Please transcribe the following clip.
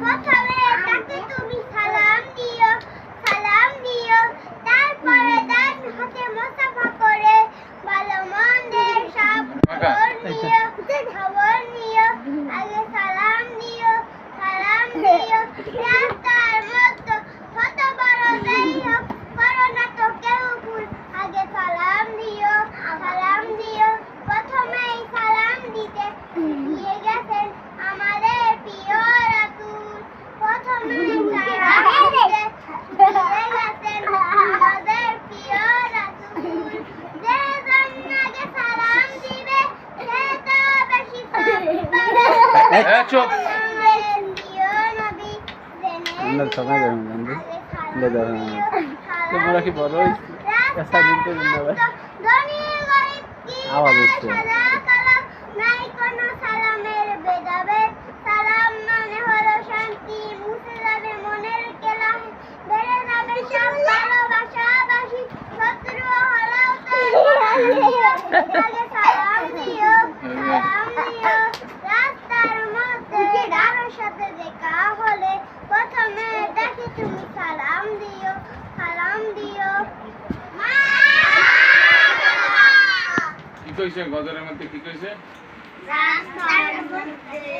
প্রথমে তাকে তুমি সালাম দিও, তারপরে ডান হাতে মুসাফা করে ভালো মন্দের সব খবর নিও। আগে সালাম দিও। রাস্তার মধ্যে ছোট বড় যাই হোক, করো না তো কেউ ভুল। আগে সালাম দিও। প্রথমেই সালাম দিতে দিয়ে গেছেন আমাদের প্রিয় রাসূল। প্রথমেই সালাম দিতে দিয়ে গেছেন আমাদের প্রিয় রাসূল। যে জন আগে সালাম দিবে সে তো বেশি পাবে। চুপ। আমরা সবাই জানি তোমরা কি বড় হইছে দিন তো জিন্দাবাদ আওয়াজ হচ্ছে নাই কোনো সালামের ভেদাভেদ। সালাম মানে হলো শান্তি, মুছে যাবে মনের কেলা, বেড়ে যাবে সব ভালোবাসাবাসি, শত্রু হলেও তো আগে সালাম দিও। রাস্তার মধ্যে কারোর সাথে দেখা হলে প্রথমে দেখে তুমি সালাম দিও। কি কইছে গজলের মধ্যে কি কইছে? রাস্তার মধ্যে